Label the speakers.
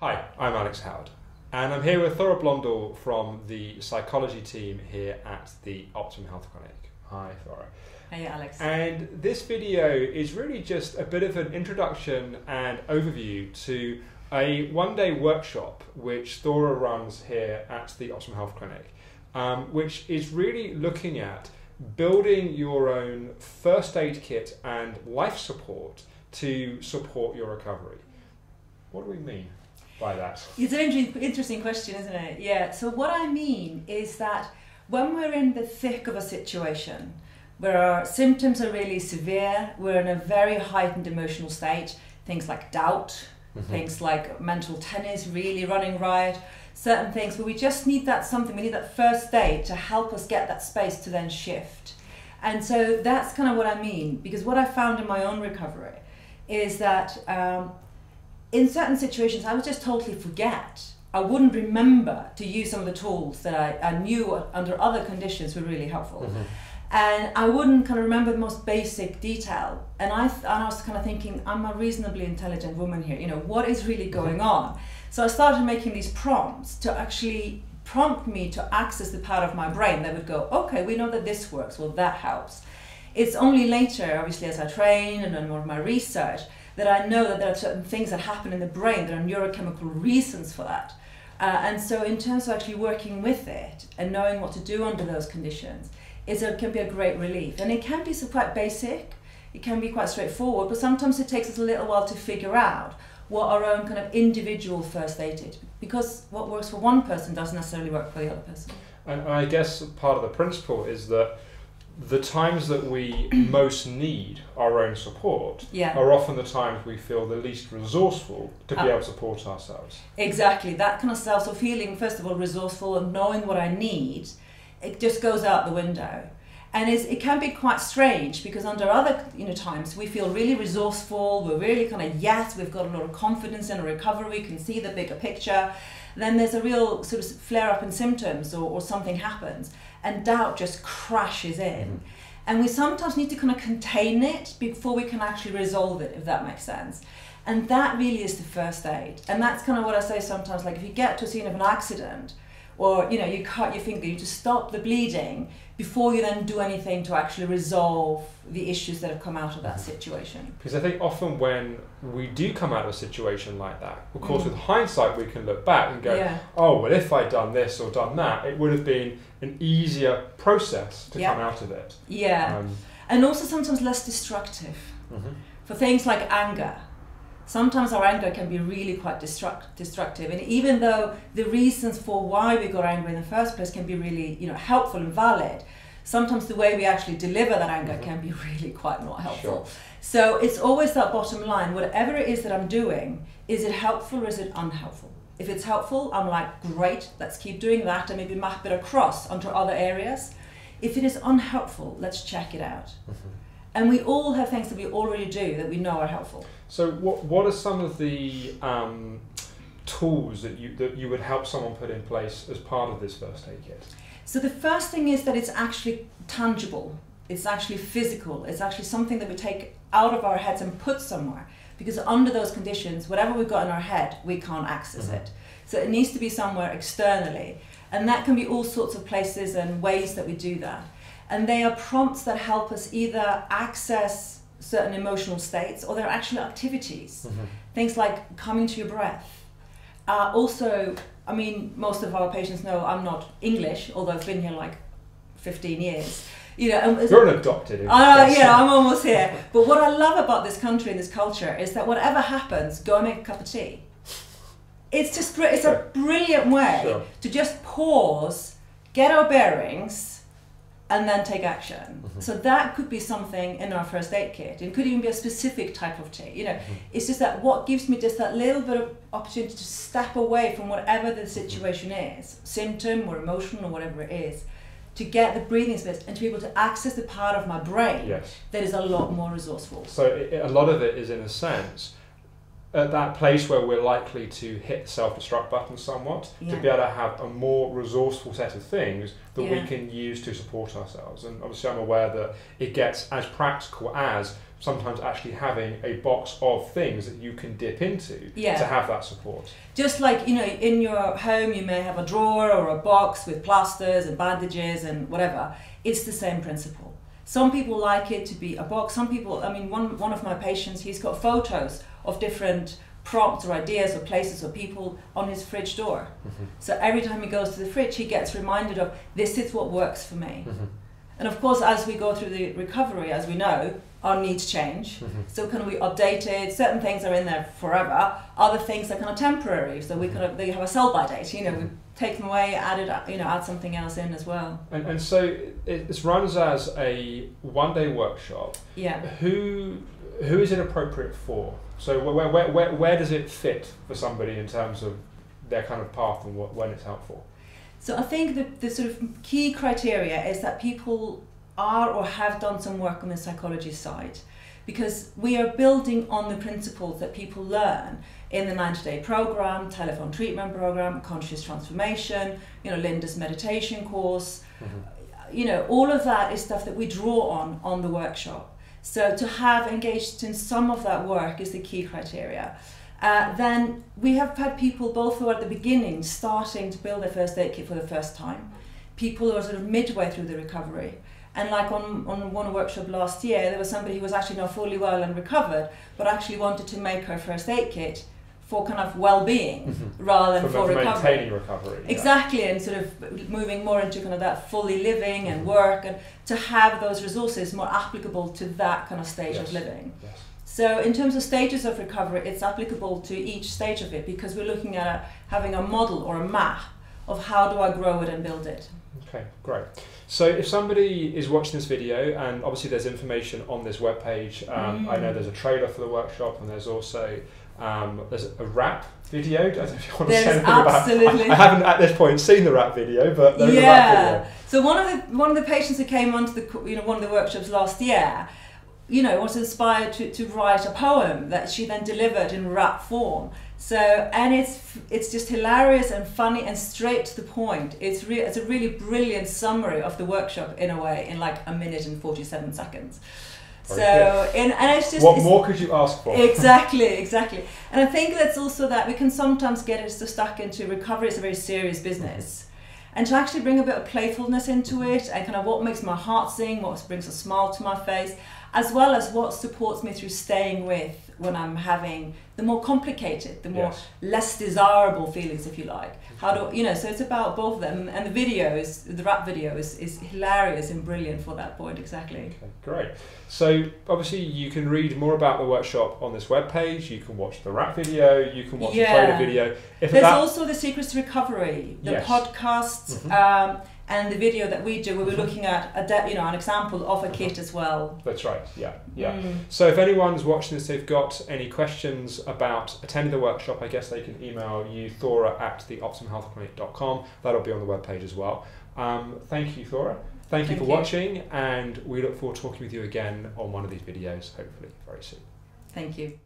Speaker 1: Hi, I'm Alex Howard, and I'm here with Thora Blondal from the psychology team here at the Optimum Health Clinic. Hi, Thora.
Speaker 2: Hey, Alex.
Speaker 1: And this video is really just a bit of an introduction and overview to a one-day workshop which Thora runs here at the Optimum Health Clinic, which is really looking at building your own first aid kit and life support to support your recovery. What do we mean by that?
Speaker 2: It's an interesting question, isn't it? Yeah, so what I mean is that when we're in the thick of a situation where our symptoms are really severe, we're in a very heightened emotional state, things like doubt, things like mental tennis really running riot, certain things where we just need that something, we need that first aid to help us get that space to then shift. And so that's kind of what I mean, because what I found in my own recovery is that in certain situations, I would just totally forget. I wouldn't remember to use some of the tools that I knew under other conditions were really helpful. And I wouldn't kind of remember the most basic detail. And I was kind of thinking, I'm a reasonably intelligent woman here, you know, what is really going on? So I started making these prompts to actually prompt me to access the part of my brain that would go, okay, we know that this works, well, that helps. It's only later, obviously, as I train and do more of my research, that I know that there are certain things that happen in the brain, there are neurochemical reasons for that. And so in terms of actually working with it and knowing what to do under those conditions, it can be a great relief. And it can be quite basic, it can be quite straightforward, but sometimes it takes us a little while to figure out what our own kind of individual first aid is, because what works for one person doesn't necessarily work for the other person.
Speaker 1: And I guess part of the principle is that the times that we most need our own support are often the times we feel the least resourceful to be able to support ourselves.
Speaker 2: Exactly, that kind of stuff. So feeling, first of all, resourceful and knowing what I need, it just goes out the window. And it can be quite strange because under other times we feel really resourceful, we're really kind of, yes, we've got a lot of confidence in a recovery, we can see the bigger picture. Then there's a real sort of flare up in symptoms or something happens and doubt just crashes in. And we sometimes need to kind of contain it before we can actually resolve it, if that makes sense. And that really is the first aid. And that's kind of what I say sometimes, like if you get to a scene of an accident or you cut your finger, you just stop the bleeding before you then do anything to actually resolve the issues that have come out of that situation.
Speaker 1: Because I think often when we do come out of a situation like that, of course with hindsight we can look back and go, oh, well if I'd done this or done that, it would have been an easier process to come out of it.
Speaker 2: And also sometimes less destructive. For things like anger. Sometimes our anger can be really quite destructive, and even though the reasons for why we got angry in the first place can be really helpful and valid, sometimes the way we actually deliver that anger can be really quite not helpful. So it's always that bottom line, whatever it is that I'm doing, is it helpful or is it unhelpful? If it's helpful, I'm like, great, let's keep doing that and maybe map it across onto other areas. If it is unhelpful, let's check it out. And we all have things that we already do that we know are helpful.
Speaker 1: So what are some of the tools that you would help someone put in place as part of this first aid kit?
Speaker 2: So the first thing is that it's actually tangible, it's actually physical, it's actually something that we take out of our heads and put somewhere. Because under those conditions, whatever we've got in our head, we can't access it. So it needs to be somewhere externally. And that can be all sorts of places and ways that we do that. And they are prompts that help us either access certain emotional states or they're actually activities. Things like coming to your breath. Also, I mean, most of our patients know I'm not English, although I've been here like 15 years.
Speaker 1: You're an adopted English.
Speaker 2: Yeah, I'm almost here. But what I love about this country and this culture is that whatever happens, go and make a cup of tea. It's just it's a brilliant way to just pause, get our bearings, and then take action. So that could be something in our first aid kit. It could even be a specific type of tea. It's just that what gives me just that little bit of opportunity to step away from whatever the situation is, symptom or emotion or whatever it is, to get the breathing space and to be able to access the part of my brain that is a lot more resourceful.
Speaker 1: So a lot of it is, in a sense, at that place where we're likely to hit the self-destruct button somewhat, to be able to have a more resourceful set of things that we can use to support ourselves. And obviously I'm aware that it gets as practical as sometimes actually having a box of things that you can dip into to have that support.
Speaker 2: Just like, you know, in your home you may have a drawer or a box with plasters and bandages and whatever. It's the same principle. Some people like it to be a box. Some people, I mean, one of my patients, he's got photos of different prompts or ideas or places or people on his fridge door. So every time he goes to the fridge, he gets reminded of, this is what works for me. And of course, as we go through the recovery, as we know, our needs change. So kind of we update it. Certain things are in there forever. Other things are kind of temporary. So we kind of, they have a sell-by date. You know, we take them away, add something else in as well.
Speaker 1: And so it runs as a one-day workshop.
Speaker 2: Yeah.
Speaker 1: Who is it appropriate for? So where does it fit for somebody in terms of their kind of path and when it's helpful?
Speaker 2: So I think the sort of key criteria is that people are or have done some work on the psychology side, because we are building on the principles that people learn in the 90-day program, telephone treatment program, conscious transformation, you know, Linda's meditation course. You know, all of that is stuff that we draw on the workshop. So to have engaged in some of that work is the key criteria. Then we have had people both who are at the beginning starting to build their first aid kit for the first time, people who are sort of midway through the recovery. And like on one workshop last year, there was somebody who was actually now fully well and recovered, but actually wanted to make her first aid kit for kind of well-being rather than for recovery.
Speaker 1: Maintaining recovery.
Speaker 2: Exactly, and sort of moving more into kind of that fully living and work, and to have those resources more applicable to that kind of stage of living. So in terms of stages of recovery, it's applicable to each stage of it, because we're looking at having a model or a map of how do I grow it and build it.
Speaker 1: Okay, great. So if somebody is watching this video, and obviously there's information on this webpage, I know there's a trailer for the workshop, and there's also there's a rap video. I don't know if you want to say anything about it. I haven't at this point seen the rap video, but there's a rap video.
Speaker 2: So one of the patients who came onto the one of the workshops last year, you know, was inspired to write a poem that she then delivered in rap form. So, and it's just hilarious and funny and straight to the point. It's a really brilliant summary of the workshop in a way, in like 1 minute and 47 seconds. And it's just...
Speaker 1: What more could you ask for?
Speaker 2: Exactly. And I think that's also that we can sometimes get us stuck into recovery as a very serious business. And to actually bring a bit of playfulness into it, and kind of what makes my heart sing, what brings a smile to my face, as well as what supports me through staying with when I'm having the more complicated, the more less desirable feelings, if you like. How do you know? So it's about both of them, and the rap video is hilarious and brilliant for that point. Exactly.
Speaker 1: Okay, great. So obviously you can read more about the workshop on this webpage. You can watch the rap video. You can watch the trailer video.
Speaker 2: There's also the Secrets to Recovery, the podcast. And the video that we do, where we're looking at an example of a kit as well.
Speaker 1: That's right. Yeah. So if anyone's watching this, they've got any questions about attending the workshop, I guess they can email you, Thora@theoptimumhealthclinic.com. That'll be on the webpage as well. Thank you, Thora. Thank you for watching, and we look forward to talking with you again on one of these videos, hopefully very soon.
Speaker 2: Thank you.